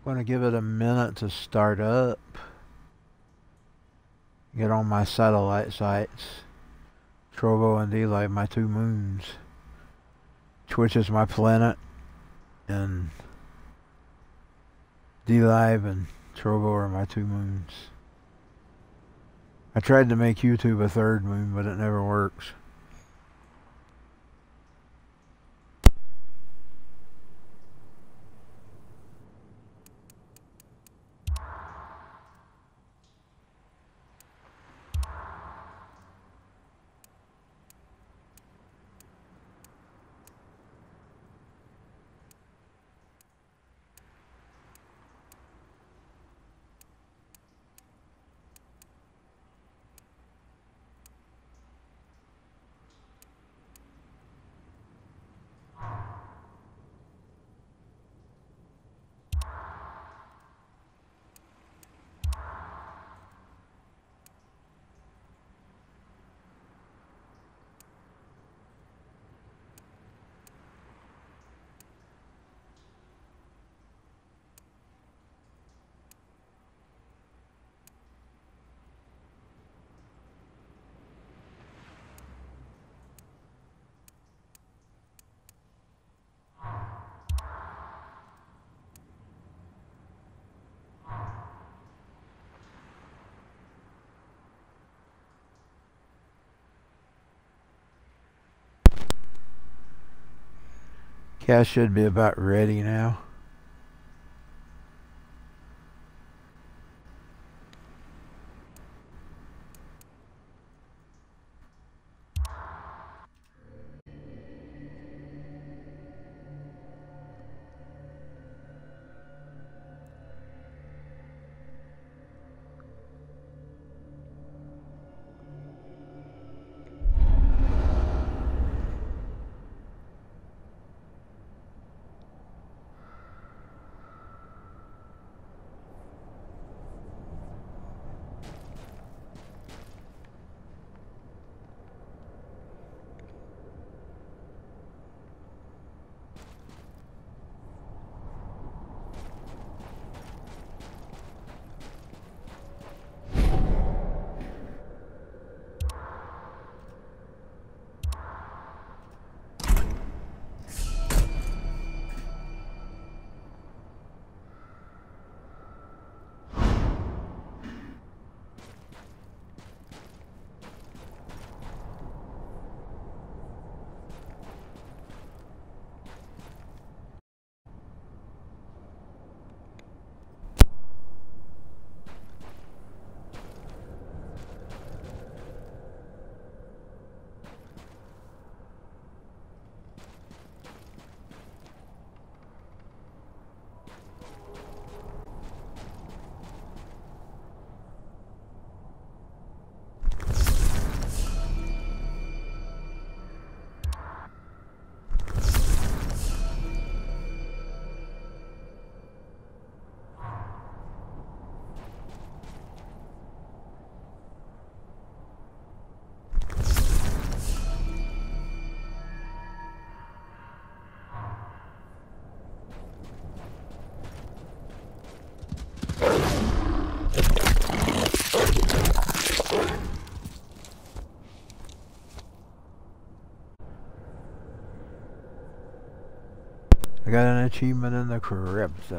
I'm going to give it a minute to start up. Get on my satellite sites. Trovo and D-Live, my two moons. Twitch is my planet. And D-Live and Trovo are my two moons. I tried to make YouTube a third moon, but it never works. Cache should be about ready now. I got an achievement in the crypt.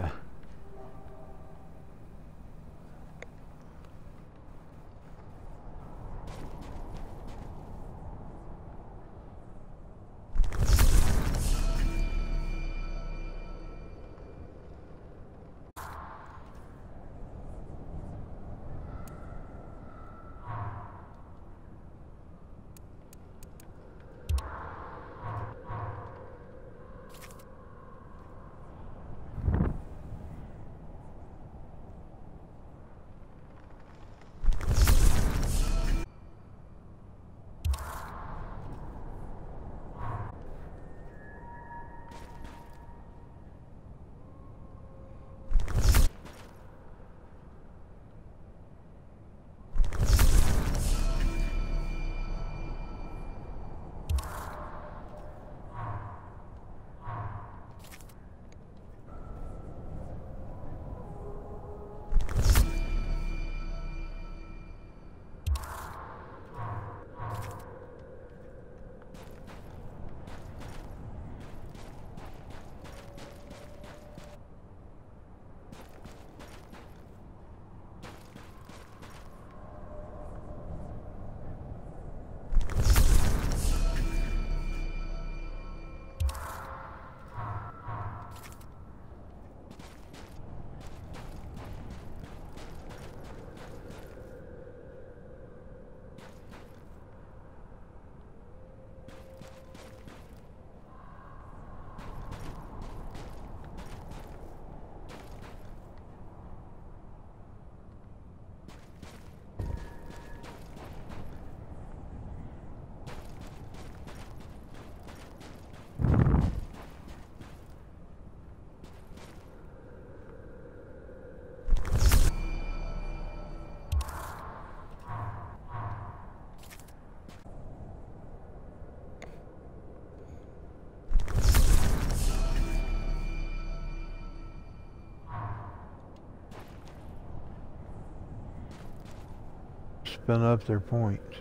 spin up their points.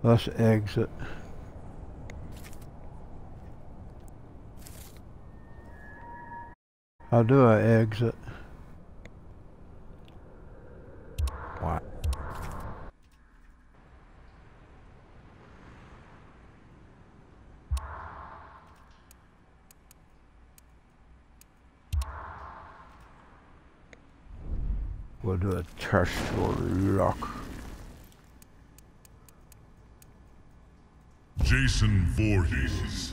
Let's exit. How do I exit? What? We'll do a test for luck. Jason Voorhees.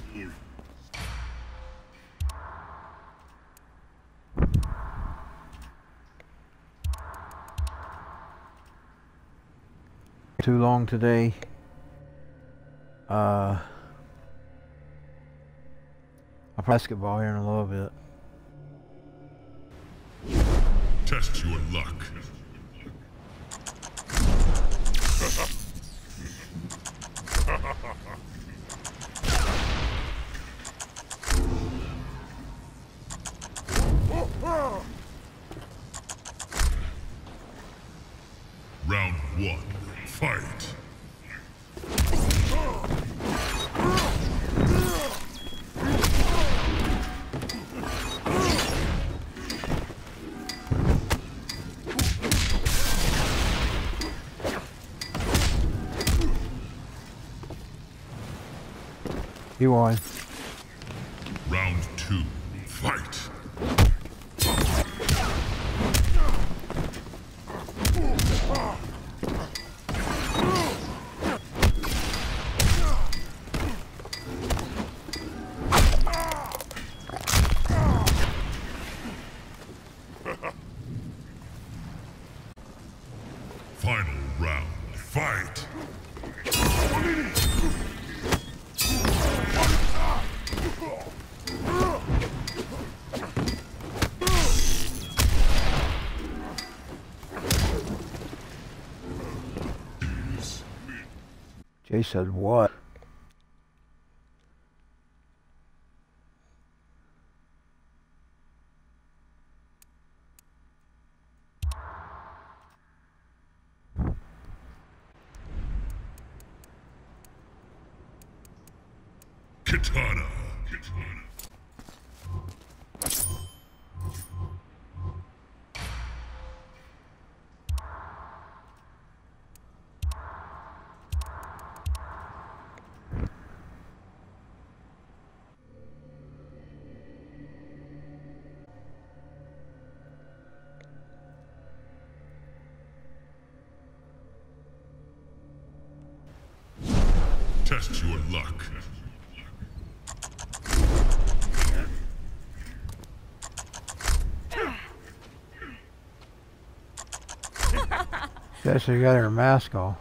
Too long today. I'll basketball here in a little bit. Test your luck. Round one, fight. You won. Round two, fight. Final round, fight! Jay said what? Katana. Test your luck. She actually got her mask off.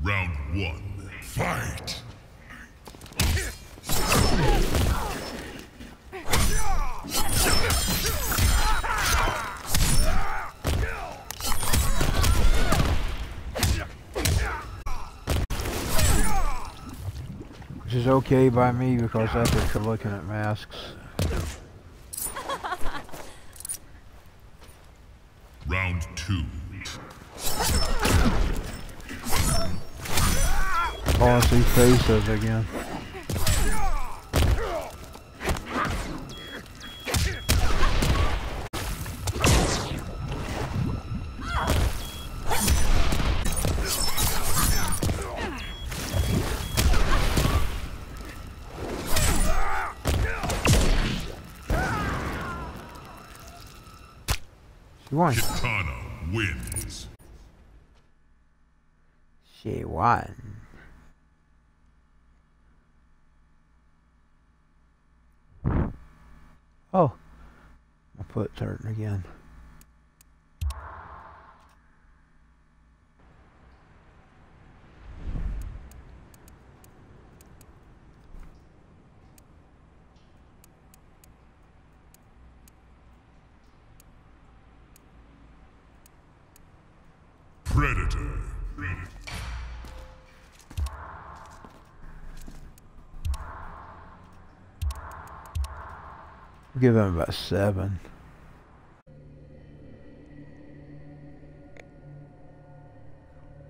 Round one, fight! Which is okay by me because after looking at masks. Round two. Oh, I see faces again. She won. Katana wins. She won. Oh, my foot's hurting again. Predator. Give him about 7.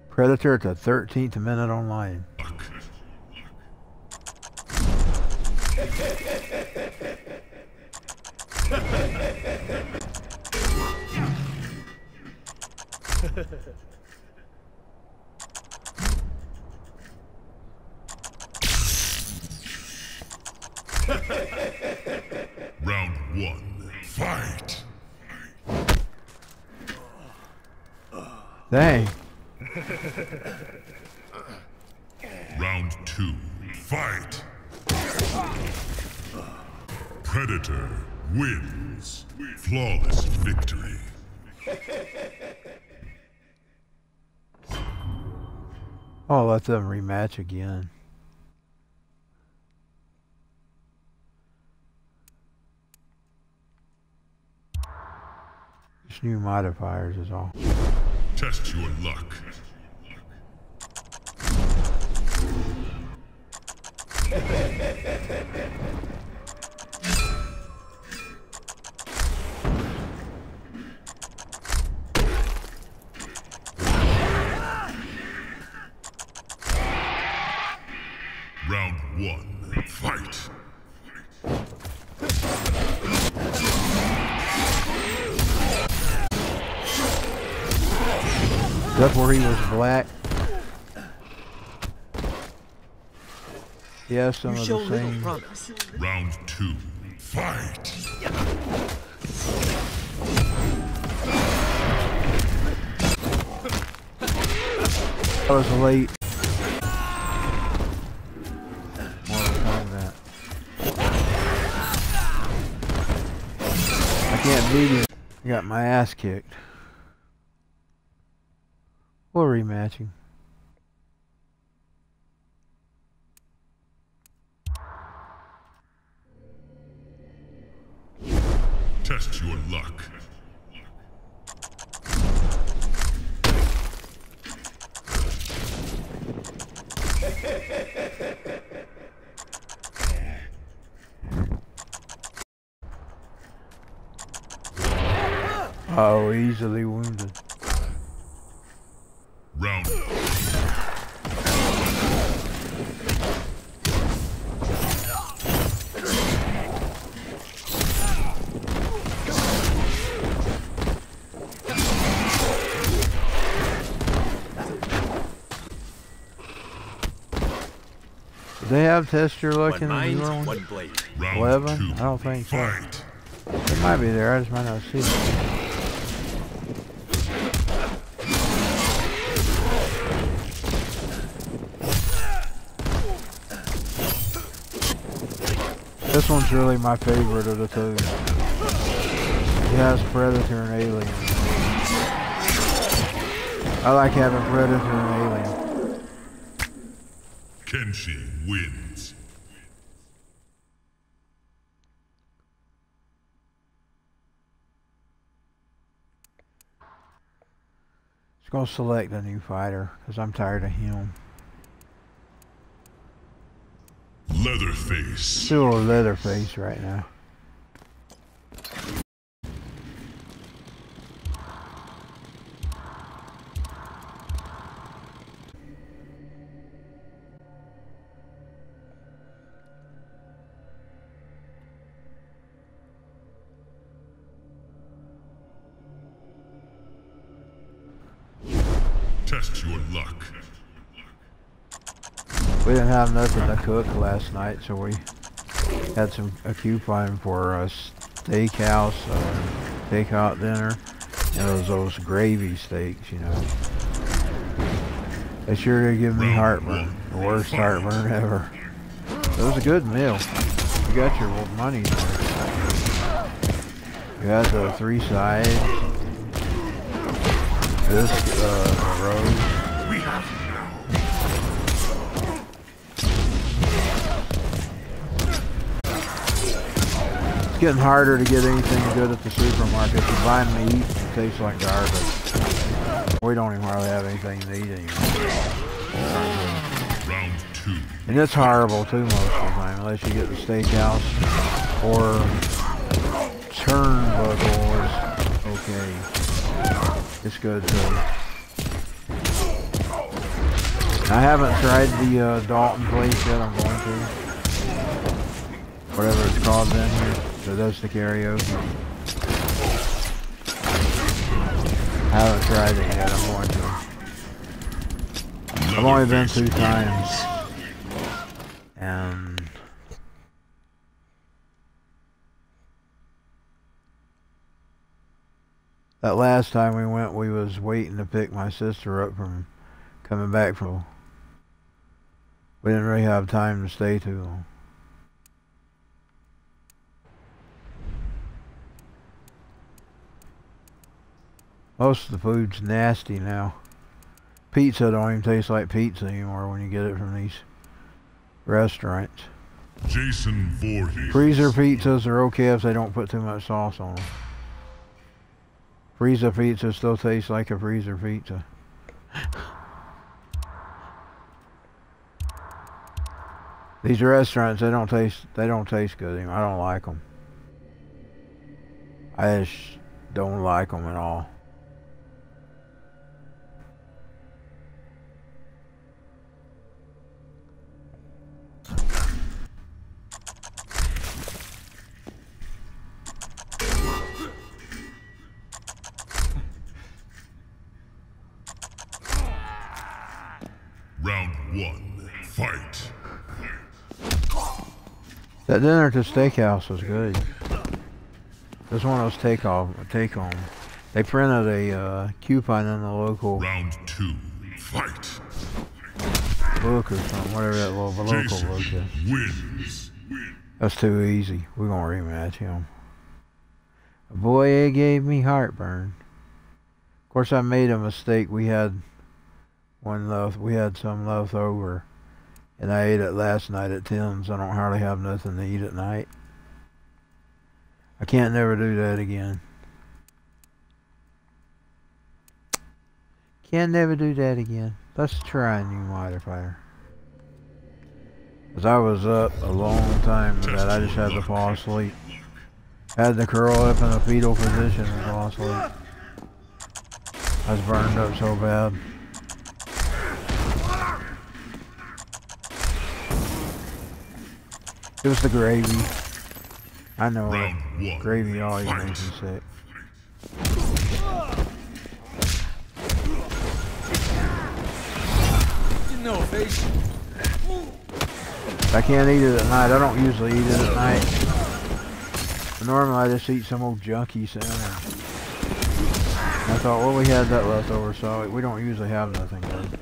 Predator at the 13th minute online. Round 1. Fight! Dang. Round 2. Fight! Predator wins. Flawless victory. Oh, let them rematch again. Just new modifiers is all. Test your luck. Round 1. Fight! That's where he was black. Yeah, some of the same. Round 2. Fight! I was late. More combat. I can't beat him. I got my ass kicked. We're rematching. Test your luck. Oh, easily wounded. Round. Do they have test your luck in the mind, newer one? one blade. 11? I don't think so. Fight. It might be there, I just might not see it. This one's really my favorite of the two. It has Predator and Alien. I like having Predator and Alien. Kenshi wins. Just gonna select a new fighter, because I'm tired of him. Leatherface. Still a Leatherface right now. Test your luck. We didn't have nothing to cook last night, so we had a coupon for a steakhouse, takeout dinner, and it was those gravy steaks, you know. They sure did give me heartburn, the worst heartburn ever. It was a good meal. You got your money's worth. You had the 3 sides, this roast. It's getting harder to get anything good at the supermarket. You buy meat, it tastes like garbage. We don't even hardly have anything to eat anymore. Round 2. And it's horrible too most of the time, unless you get the steakhouse or turnbuckle is okay. It's good too. I haven't tried the Dalton place yet. I'm going to. Whatever it's called down here. So that's the karaoke. I haven't tried it yet. I'm going to. I've only been 2 times. And that last time we went, we was waiting to pick my sister up from coming back from. We didn't really have time to stay too long. Most of the food's nasty now. Pizza don't even taste like pizza anymore when you get it from these restaurants. Jason Voorhees. Freezer pizzas are okay if they don't put too much sauce on them. Freezer pizza still tastes like a freezer pizza. These restaurants, they don't taste good anymore. I don't like them. I just don't like them at all. Round 1. Fight. That dinner at the steakhouse was good. This one was take home. They printed a coupon in the local Round 2. Fight. book or something, whatever that local book is. Wins. That's too easy. We're gonna rematch him. Boy, it gave me heartburn. Of course, I made a mistake. We had some left over, and I ate it last night at 10, so I don't hardly have nothing to eat at night. I can't never do that again. Can't never do that again. Let's try a new modifier. Because I was up a long time with that. I just had to fall asleep. Had to curl up in a fetal position and fall asleep. I was burned up so bad. It was the gravy. I know it. Gravy always makes me sick. I can't eat it at night. I don't usually eat it at night. But normally I just eat some old junky salmon. I thought, well, we had that left over, so we don't usually have nothing good.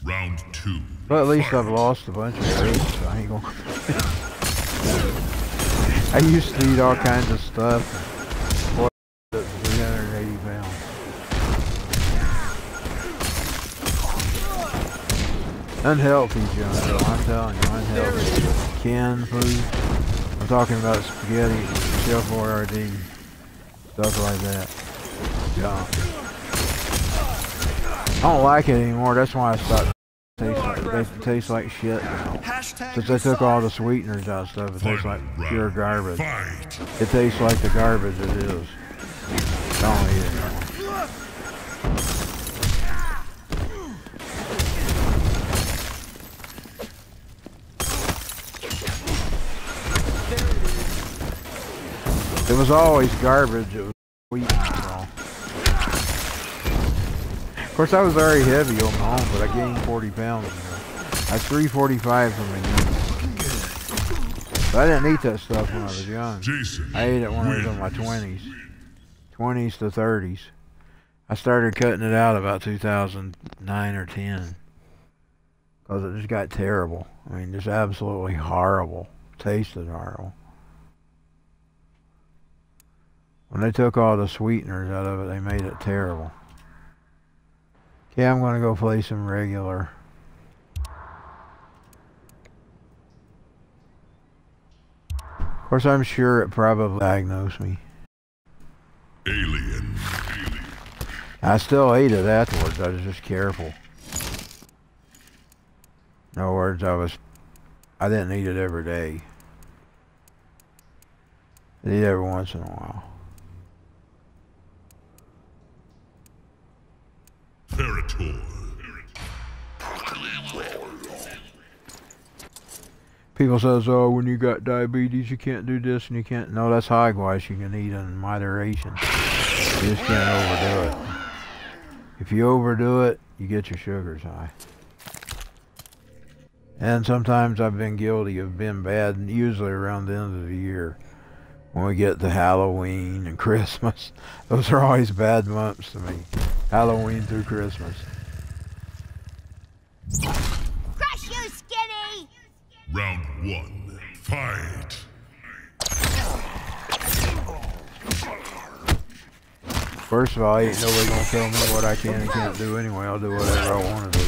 Round 2. But at least I've lost a bunch of weight, so I ain't gonna. I used to eat all kinds of stuff. Boy, 380 pounds. Unhealthy junk, though, I'm telling you, unhealthy. Canned food. I'm talking about spaghetti, Chef Boyardee, stuff like that. Junk. I don't like it anymore. That's why I stopped. They taste like shit now. Since they took all the sweeteners out of stuff, it tastes like pure garbage. It tastes like the garbage it is. Don't eat it anymore. It was always garbage. It was sweet and all. Of course, I was already heavy on my own, but I gained 40 pounds. I was 345 from a year. But I didn't eat that stuff when I was young. I ate it when I was in my 20s. 20s to 30s. I started cutting it out about 2009 or 10. Because it just got terrible. I mean, just absolutely horrible. Tasted horrible. When they took all the sweeteners out of it, they made it terrible. Okay, I'm going to go play some regular. Of course, I'm sure it probably diagnosed me. Alien. I still ate it afterwards. I was just careful. In other words, I didn't eat it every day. I eat every once in a while. Territor. People says, oh, when you got diabetes, you can't do this and you can't. No, that's hogwash. You can eat in moderation. You just can't overdo it. If you overdo it, you get your sugars high. And sometimes I've been guilty of being bad, and usually around the end of the year. When we get to Halloween and Christmas, those are always bad months to me. Halloween through Christmas. Crush you, Skinny! Round 1. Fight. First of all, ain't nobody gonna tell me what I can and can't do anyway. I'll do whatever I want to do.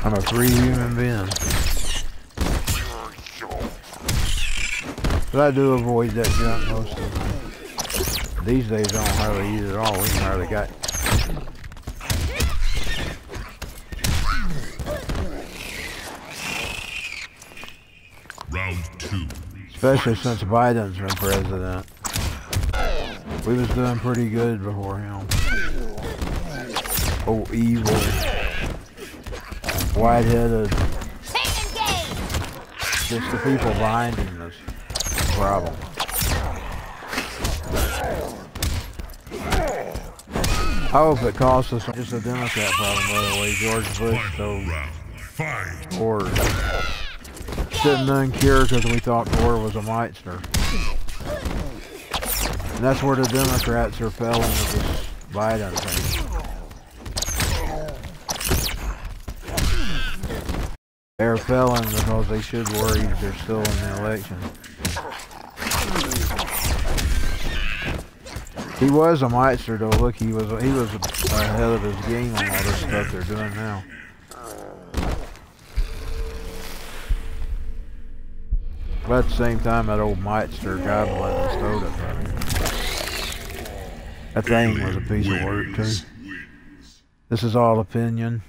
I'm a free human being. But I do avoid that junk most of the time. These days I don't hardly eat it at all. We can hardly got. Round 2. Especially since Biden's been president. We was doing pretty good before him. Oh, evil. White-headed. Just the people behind him is the problem. I hope it costs us just a Democrat problem, by the way. George Bush so bored. Didn't none cure because we thought Gore was a mitester. And that's where the Democrats are failing with this Biden thing. They're failing because they should worry if they're still in the election. He was a mitester though. Look, he was ahead of his game on all this stuff they're doing now. But at the same time, that old mitester goblin stole it from him. That thing was a piece of work too. This is all opinion.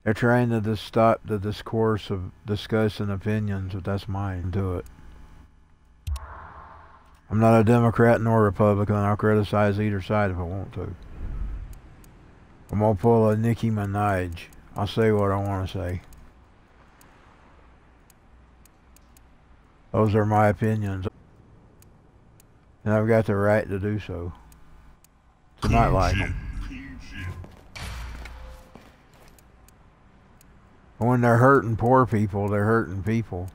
They're trying to just stop the discourse of discussing opinions, but that's mine. Do it. I'm not a Democrat nor a Republican. I'll criticize either side if I want to. I'm gonna pull a Nicki Minaj. I'll say what I want to say. Those are my opinions. And I've got the right to do so. To not like them. When they're hurting poor people, they're hurting people.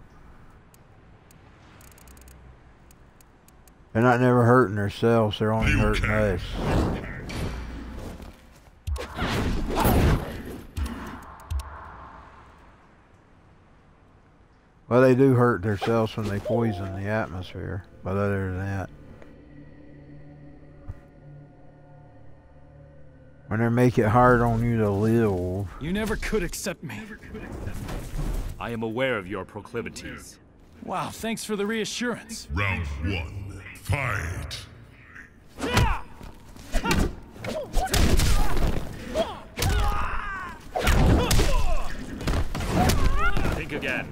They're not never hurting themselves, they're only hurting us. Well, they do hurt themselves when they poison the atmosphere, but other than that. When they make it hard on you to live. You never could accept me. I am aware of your proclivities. Wow, thanks for the reassurance. Round 1. Fight. Think again.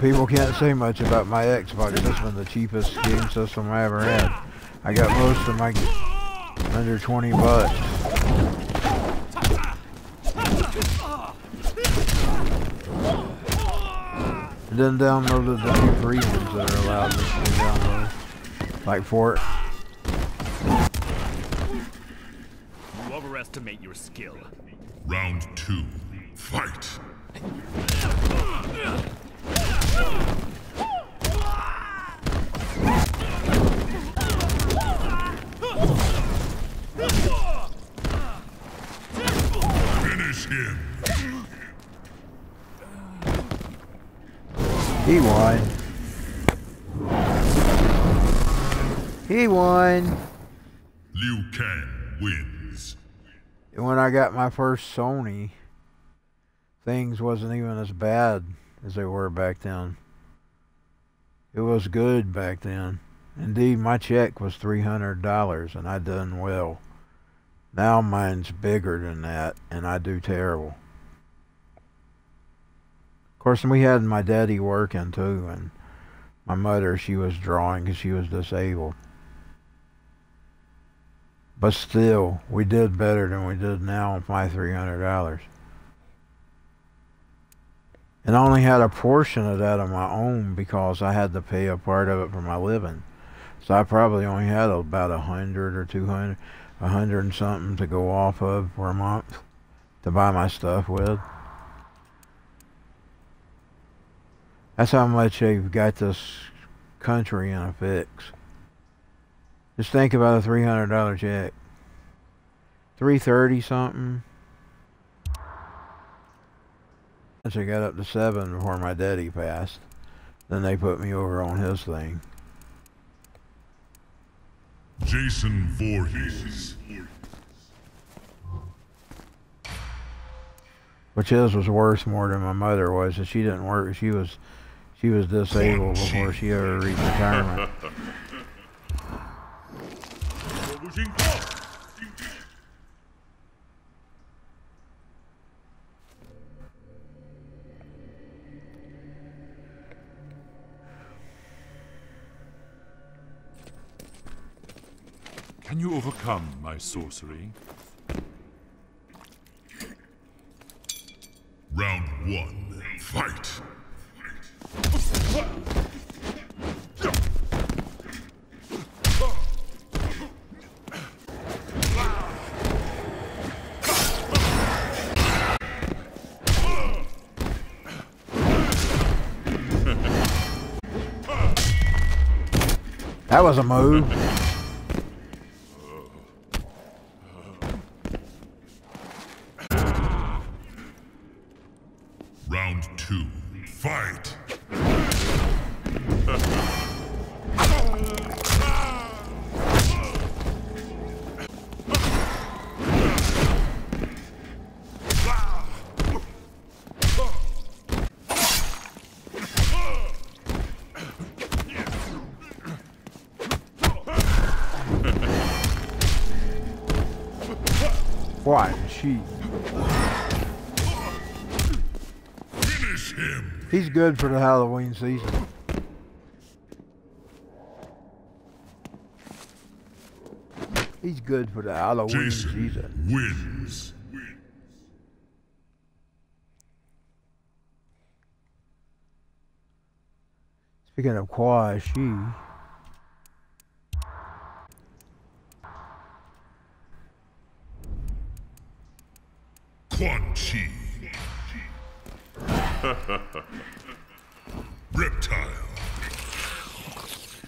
People can't say much about my Xbox. This one's the cheapest game system I ever had. I got most of my under 20 bucks. And then downloaded the new free ones that are allowed to download. Like Fort. You overestimate your skill. Round 2. Fight. Finish him. He won. He won. Liu Kang wins. When I got my first Sony, things wasn't even as bad as they were back then. It was good back then. Indeed, my check was $300 and I done well. Now mine's bigger than that and I do terrible. Of course, we had my daddy working too, and my mother, she was drawing because she was disabled. But still, we did better than we did now with my $300. And I only had a portion of that of my own because I had to pay a part of it for my living. So I probably only had about 100 or 200, 100 and something to go off of for a month to buy my stuff with. That's how much they've got this country in a fix. Just think about a $300 check. $330 something. Once I got up to $7 before my daddy passed, then they put me over on his thing. Jason Voorhees. Which his was worse more than my mother was. And she didn't work. She was disabled before she ever reached retirement. Can you overcome my sorcery? Round 1, fight! That was a move. Round 2, fight! What? She. Finish him! He's good for the Halloween season. He's good for the Halloween Jason season. wins. Speaking of Kwa, she. Quan Chi. Reptile.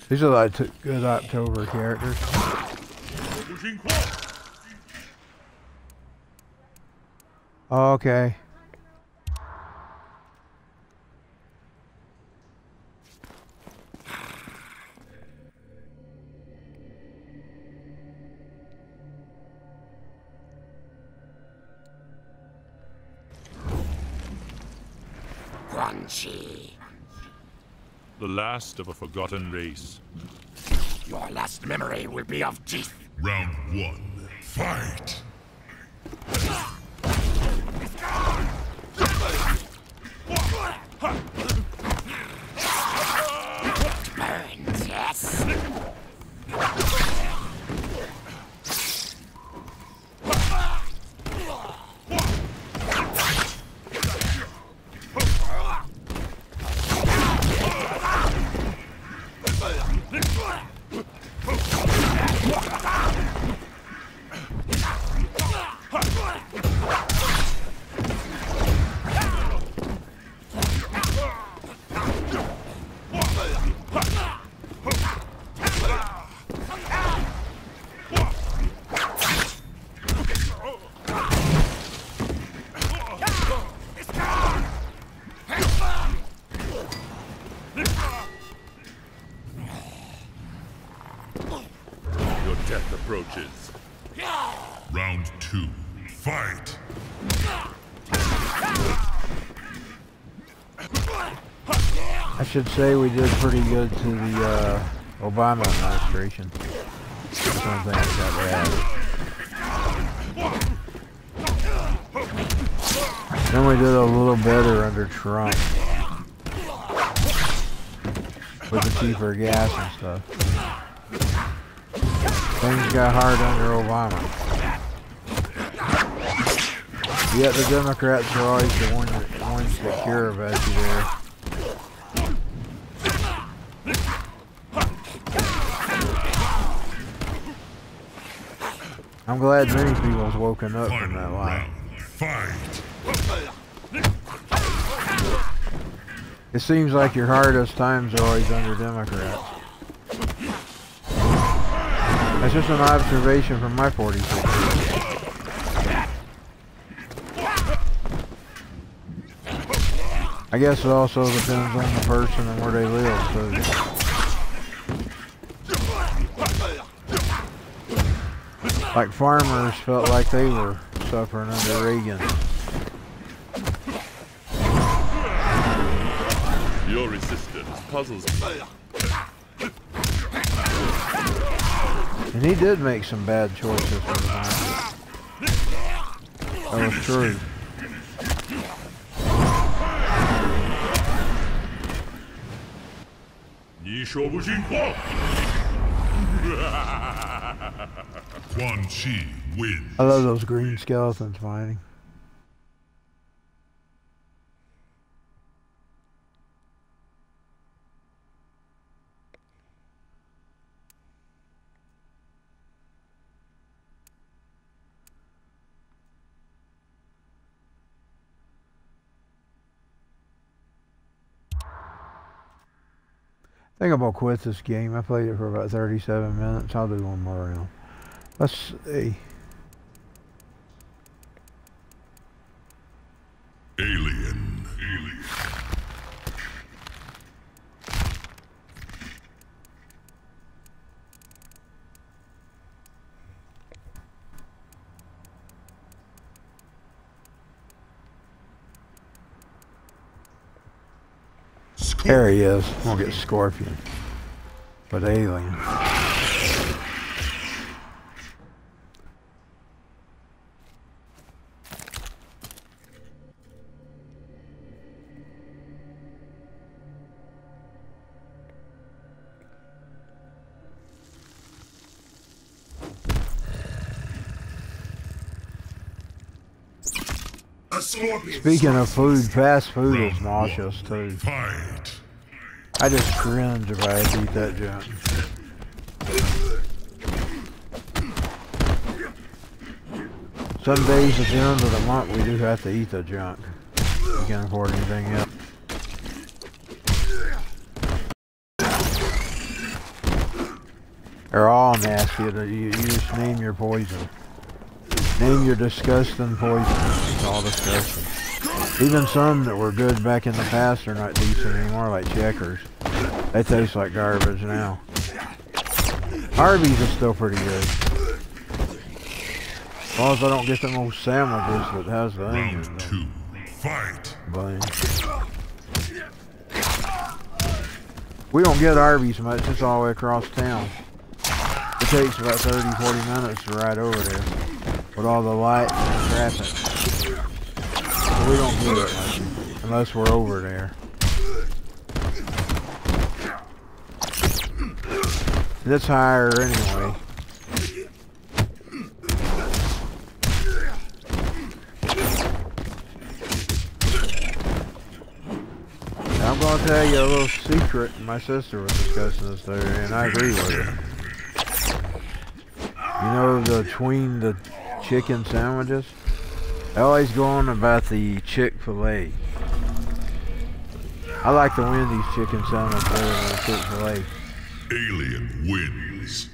These are like good October characters. Oh, okay. Quan Chi. The last of a forgotten race. Your last memory will be of teeth. Round 1, fight! Burns, yes. approaches. Round 2. Fight! I should say we did pretty good to the Obama administration. That's one thing I got to add. Then we did a little better under Trump. With the cheaper gas and stuff. Things got hard under Obama. Yet the Democrats are always the ones that care about you there. I'm glad many people's woken up from that lie. Fight! It seems like your hardest times are always under Democrats. That's just an observation from my 46 years. I guess it also depends on the person and where they live, so. Like farmers felt like they were suffering under Reagan. Your resistance puzzles me. And he did make some bad choices for the time. That was true. Quan Chi wins. I love those green skeletons fighting. I think I'm gonna quit this game. I played it for about 37 minutes. I'll do one more round. Let's see. Alien. There he is. We'll get Scorpion. But Alien. Speaking of food, fast food is nauseous too. Fight! I just cringe if I had to eat that junk. Some days at the end of the month we do have to eat the junk. We can't afford anything else. They're all nasty. You just name your poison. Name your disgusting poison. It's all disgusting. Even some that were good back in the past are not decent anymore, like Checkers. They taste like garbage now. Arby's is still pretty good. As long as I don't get them old sandwiches that has the onion. Round 2. Fight! We don't get Arby's much. It's all the way across town. It takes about 30-40 minutes to ride over there with all the lights and traffic. So we don't get it much unless we're over there. It's higher anyway. Now I'm going to tell you a little secret. My sister was discussing this there, and I agree with her. You know, between the chicken sandwiches, I always go on about the Chick-fil-A. I like the Wendy's chicken sandwich better than the Chick-fil-A. Alien wins.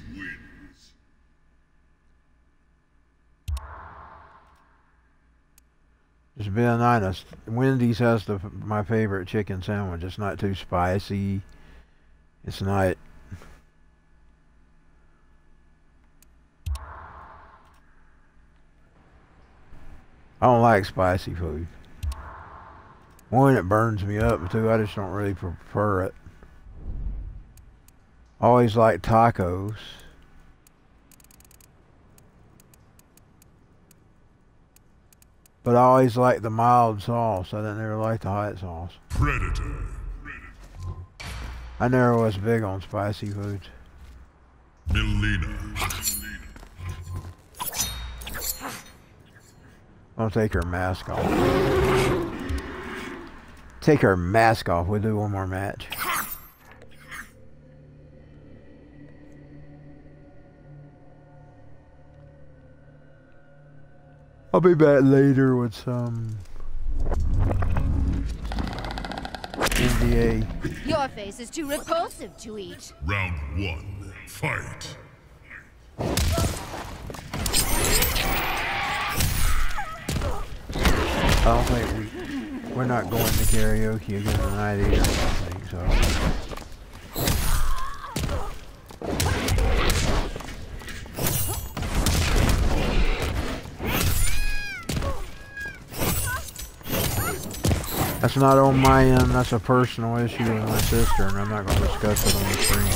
Just being honest, Wendy's has my favorite chicken sandwich. It's not too spicy. It's not. I don't like spicy food. One, it burns me up, but two, I just don't really prefer it. Always like tacos. But I always like the mild sauce. I didn't ever like the hot sauce. Predator. I never was big on spicy foods. Melina. I'll take her mask off. Take her mask off. We'll do one more match. I'll be back later with some NDA. Your face is too repulsive to eat. Round 1. Fight. I don't think we're not going to karaoke again tonight either. I don't think so. That's not on my end. That's a personal issue with my sister, and I'm not going to discuss it on the screen.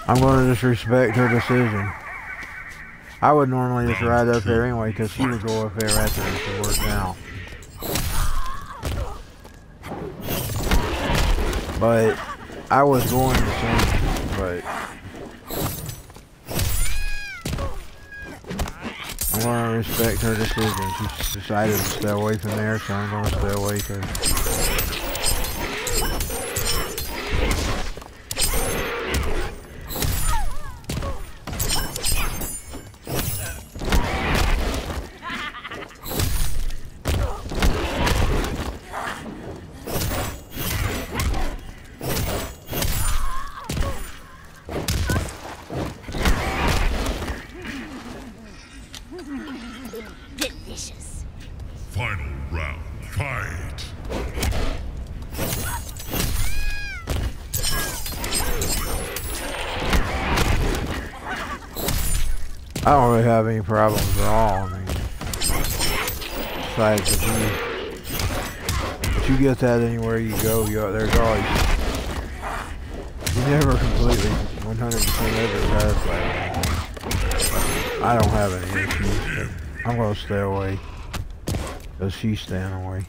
I'm going to just respect her decision. I would normally just ride up there anyway, because she would go up there after she worked out. But I was going to sing, but I'm going to respect her decision. She decided to stay away from there, so I'm going to stay away too. Delicious. Final round. Fight. I don't really have any problems at all. I mean, besides the view. But you get that anywhere you go. There's always. You never completely 100% ever satisfied. I don't have any issues, but I'm going to stay away. Because she's staying away.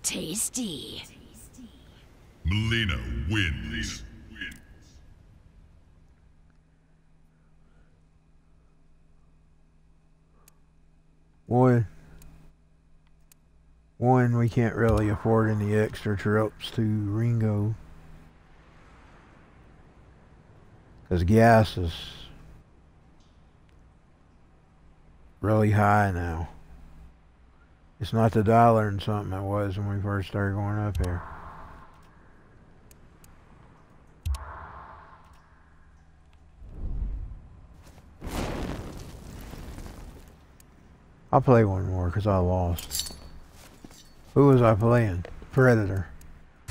Tasty. Melina wins. One, we can't really afford any extra trips to Ringo. Because gas is really high now. It's not the dollar and something it was when we first started going up here. I'll play one more because I lost. Who was I playing? Predator.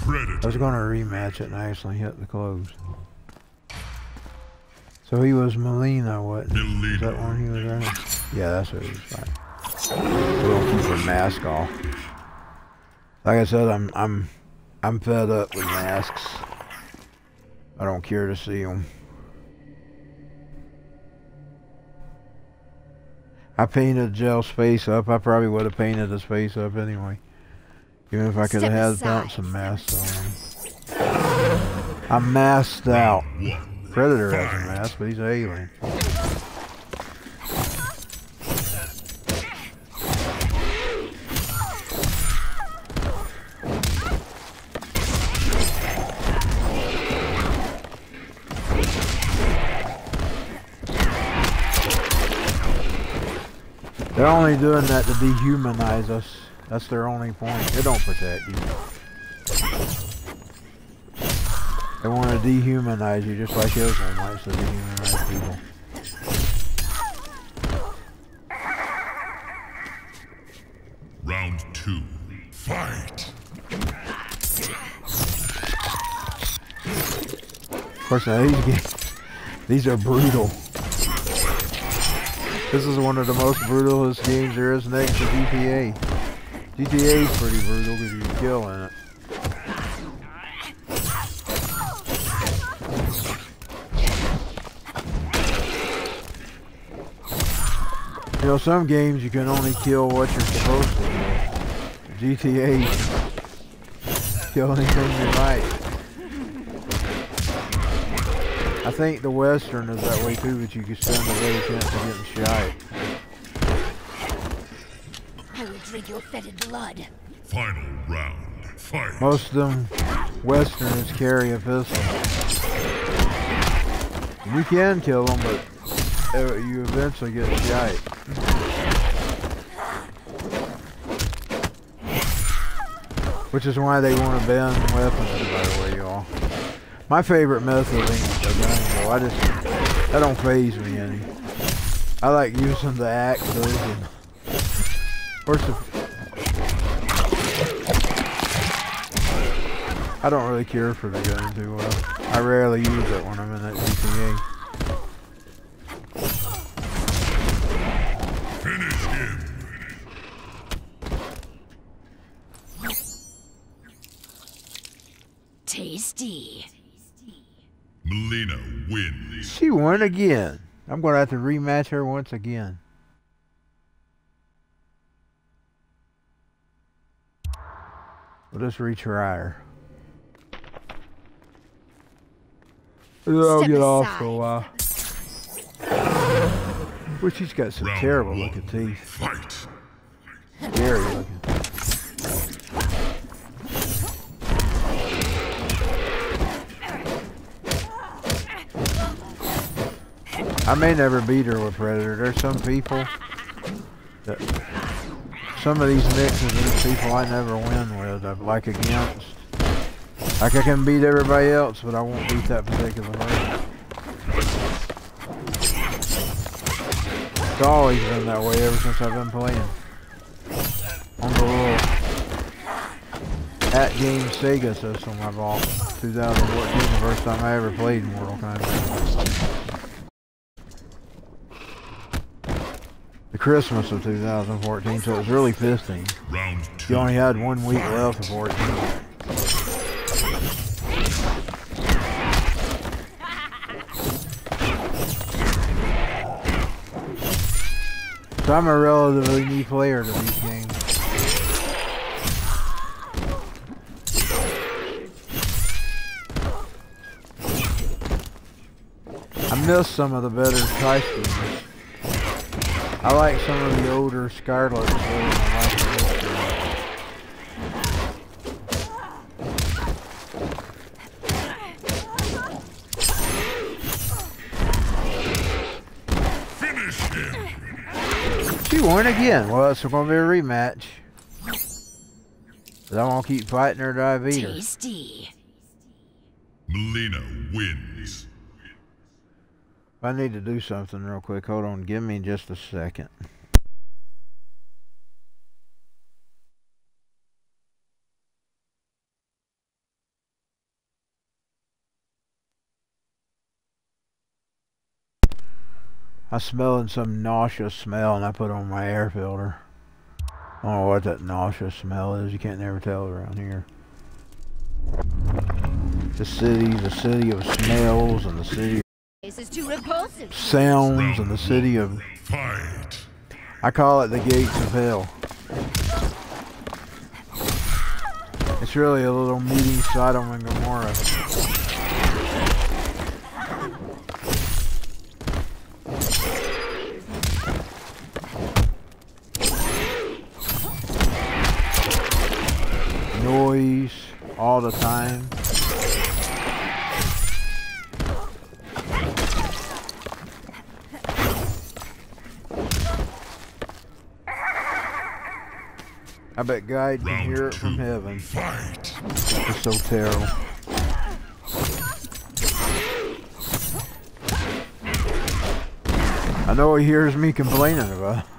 I was going to rematch it and I actually hit the close. So he was Melina, what? Is that one he was at? Yeah, that's what he was fighting. We're gonna keep her mask off. Like I said, I'm fed up with masks. I don't care to see them. I painted Gel's face up. I probably would have painted his face up anyway. Even if I could have had some masks on. I'm masked out. Predator has a mask, but he's an alien. They're only doing that to dehumanize us. That's their only point. They don't protect you. They want to dehumanize you just like Islam likes to dehumanize people. Round 2. Fight. Of course, now these are brutal. This is one of the most brutalest games there is next to GTA. GTA is pretty brutal because you can kill in it. You know, some games you can only kill what you're supposed to kill. GTA, kill anything you like. I think the Western is that way too, but you can stand a better chance of getting shot. I will drink your fetid blood. Final round. Fight. Most of them Westerners carry a pistol. You can kill them, but you eventually get shot. Which is why they want to ban weapons, by the way, y'all. My favorite method ain't the gun, though. That don't faze me any. I like using the axes and... Of course, I don't really care for the gun too well. I rarely use it when I'm in that GTA. Finish him. Tasty. Melina wins. She won again. I'm going to have to rematch her once again. We'll just retry her. I'll get off for a while. Which she's got some terrible looking teeth. Fight. Scary looking. I may never beat her with Predator. There's some people that, some of these mixes of these people I never win with. I'm like against. Like I can beat everybody else, but I won't beat that particular person. It's always been that way ever since I've been playing. On the little At Game Sega system I bought 2014, the first time I ever played Mortal Kombat. The Christmas of 2014, so it was really 15. Round 2. You only had 1 week left of 14. So I'm a relatively new player to these games. I miss some of the better costumes. I like some of the older Scarlets better than I like the Finish him. She won again. Well, it's going to be a rematch. But I'm going to keep fighting her till I beat her. Tasty. Melina wins. I need to do something real quick. Hold on. Give me just a second. I'm smelling some nauseous smell and I put on my air filter. I don't know what that nauseous smell is. You can't never tell around here. The city of smells and the city of This is too repulsive. sounds and the city of... Fight. I call it the gates of hell. It's really a little meeting Sodom and Gomorrah. Noise all the time. I bet God can hear it from heaven. Fight. It's so terrible. I know he hears me complaining about it.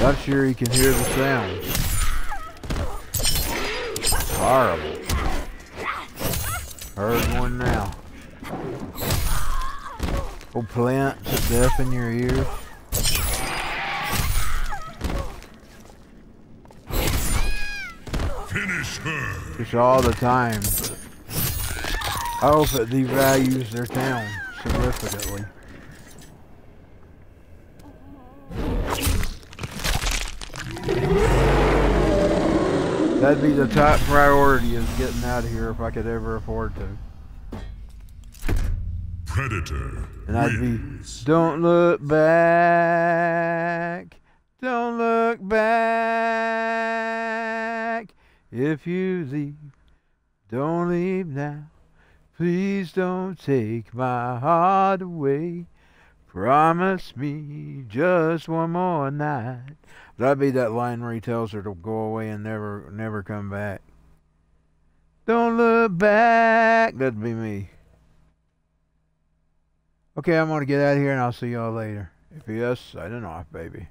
I'm sure he can hear the sound. Horrible. Heard one now. Oh, plants deaf in your ears. Finish her. Just all the time. I hope it devalues their town significantly. That'd be the top priority, is getting out of here if I could ever afford to. Predator And I'd wins. be, don't look back, don't look back. If you leave, don't leave now. Please don't take my heart away. Promise me just one more night. That'd be that line where he tells her to go away and never come back. Don't look back. That'd be me. Okay, I'm gonna get out of here and I'll see y'all later. If yes, signing off, baby.